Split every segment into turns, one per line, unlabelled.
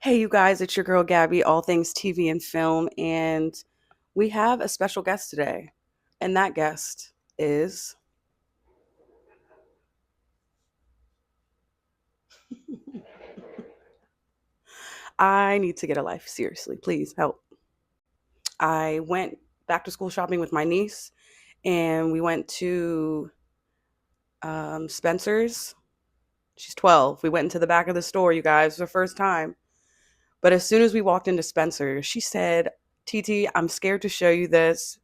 Hey, you guys, it's your girl Gabby, all things TV and film, and we have a special guest today. And that guest is. I need to get a life. Seriously, please help. I went back to school shopping with my niece, and we went to Spencer's. She's 12. We went into the back of the store, you guys, for the first time. But as soon as we walked into Spencer's, she said, TT, I'm scared to show you this,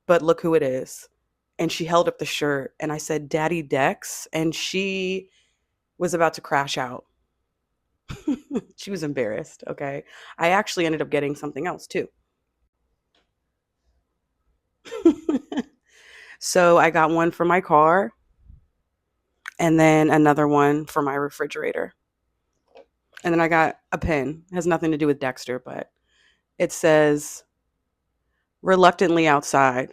but look who it is. And she held up the shirt, and I said, Daddy Dex. And she was about to crash out. She was embarrassed. Okay. I actually ended up getting something else too. So I got one for my car and then another one for my refrigerator. And then I got a pin. It has nothing to do with Dexter, but it says reluctantly outside.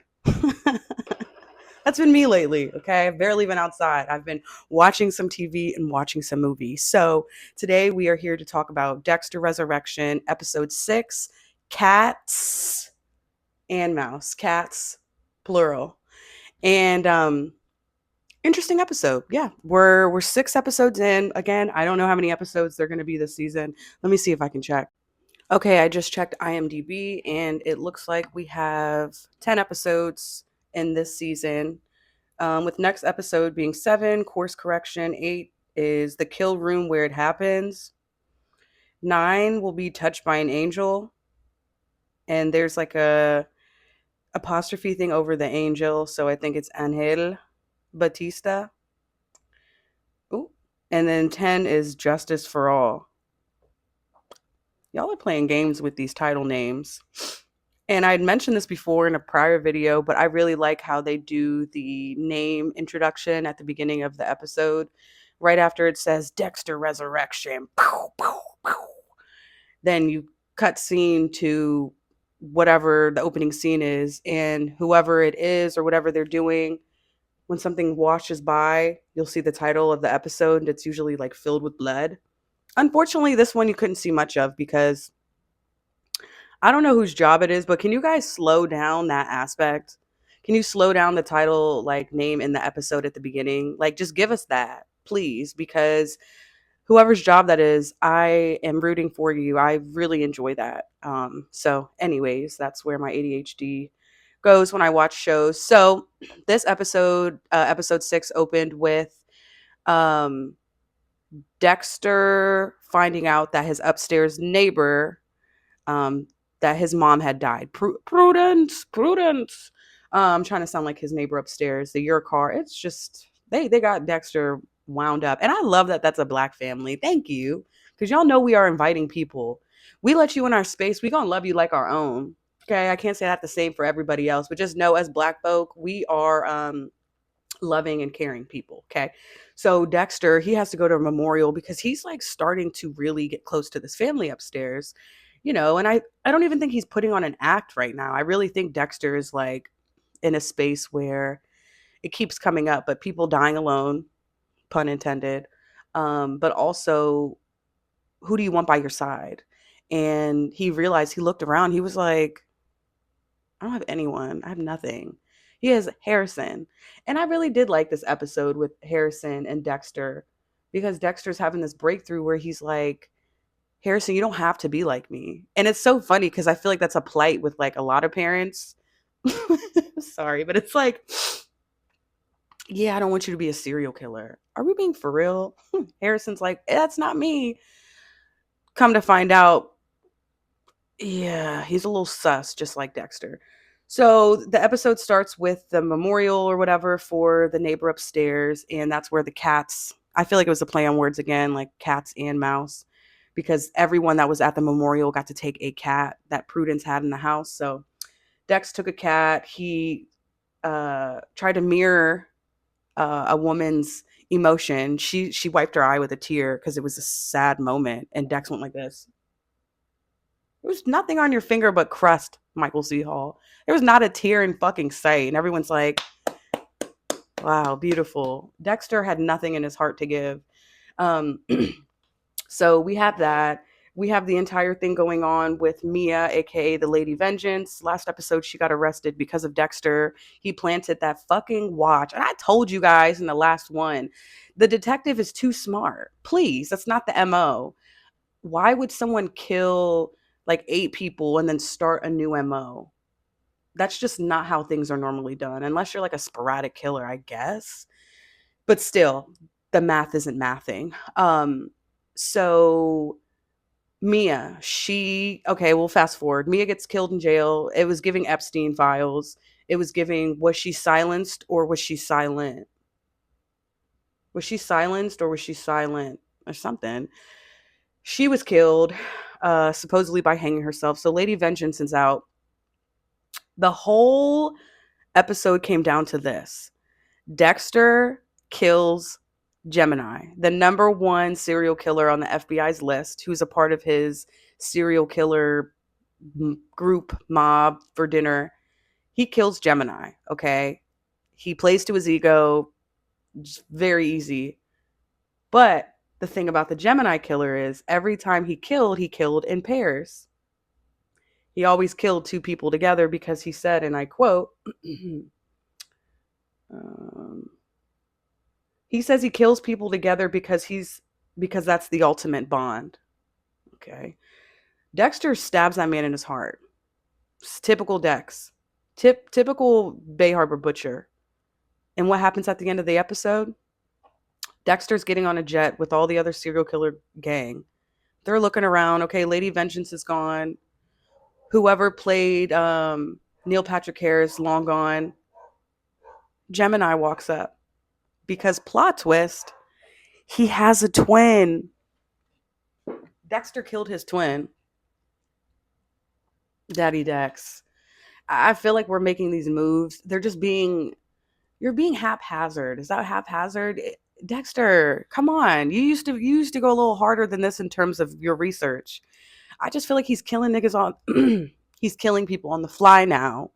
That's been me lately. Okay. I've barely been outside. I've been watching some TV and watching some movies. So today we are here to talk about Dexter Resurrection, episode 6, Cats and Mouse. Cats, plural. And interesting episode. Yeah. We're 6 episodes in. Again, I don't know how many episodes they're gonna be this season. Let me see if I can check. Okay, I just checked IMDb and it looks like we have 10 episodes in this season. With next episode being 7, course correction. 8 is the kill room where it happens. 9 will be touched by an angel, and there's like a apostrophe thing over the angel, so I think it's Angel Batista. Ooh. And then 10 is justice for all. Y'all are playing games with these title names. And I'd mentioned this before in a prior video, but I really like how they do the name introduction at the beginning of the episode. Right after it says Dexter Resurrection. Pow, pow, pow. Then you cut scene to whatever the opening scene is, and whoever it is or whatever they're doing, when something washes by, you'll see the title of the episode, and it's usually like filled with blood. Unfortunately, this one you couldn't see much of because I don't know whose job it is, but can you guys slow down that aspect? Can you slow down the title, like name in the episode at the beginning? Like, just give us that, please, because whoever's job that is, I am rooting for you. I really enjoy that. So, anyways, that's where my ADHD goes when I watch shows. So, this episode, episode 6, opened with um, Dexter finding out that his upstairs neighbor, um, that his mom had died. Prudence, Prudence. I'm trying to sound like his neighbor upstairs. The your car. It's just they got Dexter wound up, and I love that that's a black family. Thank you, because y'all know we are inviting people. We let you in our space. We gonna love you like our own. Okay, I can't say that the same for everybody else, but just know as black folk, we are loving and caring people. Okay. So Dexter, he has to go to a memorial because he's like starting to really get close to this family upstairs, and I don't even think he's putting on an act right now. I really think Dexter is like in a space where it keeps coming up, but people dying alone, pun intended. But also, who do you want by your side? And he realized, he looked around, he was like, I don't have anyone. I have nothing. He has Harrison. And I really did like this episode with Harrison and Dexter because Dexter's having this breakthrough where he's like, Harrison, you don't have to be like me. And it's so funny because I feel like that's a plight with like a lot of parents. Sorry, but it's like, yeah, I don't want you to be a serial killer. Are we being for real? Harrison's like, that's not me. Come to find out, yeah, he's a little sus, just like Dexter. So the episode starts with the memorial or whatever for the neighbor upstairs, and that's where the cats. I feel like it was a play on words again, like cats and mouse, because everyone that was at the memorial got to take a cat that Prudence had in the house. So Dex took a cat. He tried to mirror a woman's emotion. She wiped her eye with a tear because it was a sad moment, and Dex went like this. There was nothing on your finger but crust, Michael C. Hall. There was not a tear in fucking sight. And everyone's like, wow, beautiful. Dexter had nothing in his heart to give. Um, so we have that. We have the entire thing going on with Mia, aka the Lady Vengeance. Last episode, she got arrested because of Dexter. He planted that fucking watch. And I told you guys in the last one, the detective is too smart. Please, that's not the MO. Why would someone kill like 8 people and then start a new MO? That's just not how things are normally done, unless you're like a sporadic killer, I guess. But still, the math isn't mathing. So Mia, okay, we'll fast forward. Mia gets killed in jail. It was giving Epstein files. It was giving, was she silenced or was she silent? Was she silenced or was she silent or something? She was killed, supposedly by hanging herself. So Lady Vengeance is out. The whole episode came down to this: Dexter kills Gemini, the number one serial killer on the FBI's list, who's a part of his serial killer group mob for dinner. He kills Gemini, okay? He plays to his ego, very easy. But the thing about the Gemini killer is every time he killed in pairs. He always killed 2 people together because he said, and I quote, he says he kills people together because that's the ultimate bond. Okay. Dexter stabs that man in his heart. It's typical Dex. Typical Bay Harbor butcher. And what happens at the end of the episode? Dexter's getting on a jet with all the other serial killer gang. They're looking around. Okay, Lady Vengeance is gone. Whoever played Neil Patrick Harris, long gone. Gemini walks up. Because plot twist, he has a twin. Dexter killed his twin. Daddy Dex. I feel like we're making these moves. You're being haphazard. Is that haphazard? Dexter, come on. You used to go a little harder than this in terms of your research. I just feel like he's killing niggas on he's killing people on the fly now.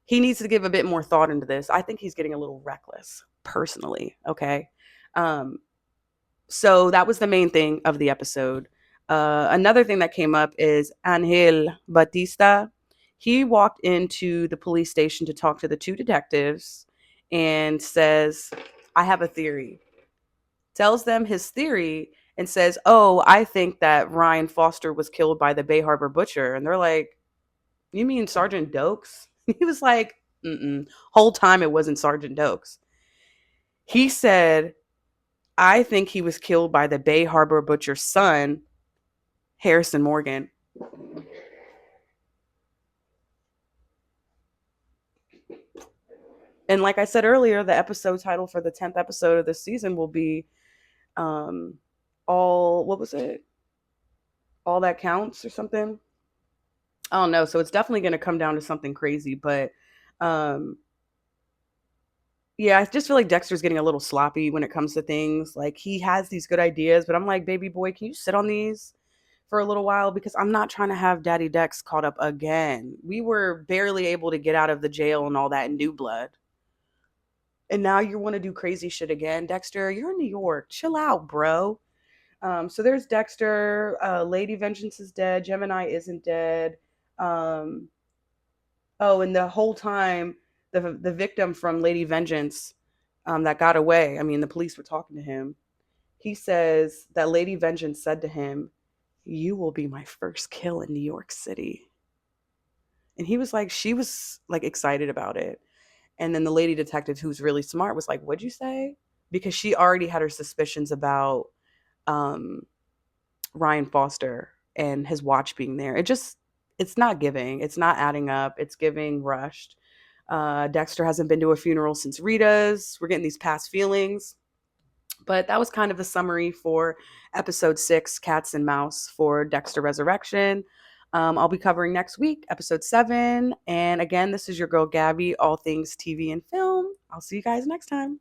He needs to give a bit more thought into this. I think he's getting a little reckless, personally. Okay. Um, so that was the main thing of the episode. Another thing that came up is Angel Batista. He walked into the police station to talk to the 2 detectives and says, I have a theory. Tells them his theory and says, oh, I think that Ryan Foster was killed by the Bay Harbor Butcher. And they're like, you mean Sergeant Dokes? He was like, whole time it wasn't Sergeant Dokes. He said, I think he was killed by the Bay Harbor Butcher's son, Harrison Morgan. And like I said earlier, the episode title for the 10th episode of this season will be what was it? All That Counts or something? I don't know. So it's definitely going to come down to something crazy. But um, yeah, I just feel like Dexter's getting a little sloppy when it comes to things. Like he has these good ideas, but I'm like, baby boy, can you sit on these for a little while? Because I'm not trying to have Daddy Dex caught up again. We were barely able to get out of the jail and all that in New Blood. And now you want to do crazy shit again. Dexter, you're in New York. Chill out, bro. So there's Dexter. Lady Vengeance is dead. Gemini isn't dead. Um, oh, and the whole time, the victim from Lady Vengeance that got away, I mean, the police were talking to him. He says that Lady Vengeance said to him, you will be my first kill in New York City. And he was like, she was like excited about it. And then the lady detective, who's really smart, was like, what'd you say? Because she already had her suspicions about um, Ryan Foster and his watch being there. It's not giving. It's not adding up. It's giving rushed. Dexter hasn't been to a funeral since Rita's. We're getting these past feelings. But that was kind of the summary for episode 6, Cats and Mouse, for Dexter Resurrection. I'll be covering next week, episode 7. And again, this is your girl, Gabby, all things TV and film. I'll see you guys next time.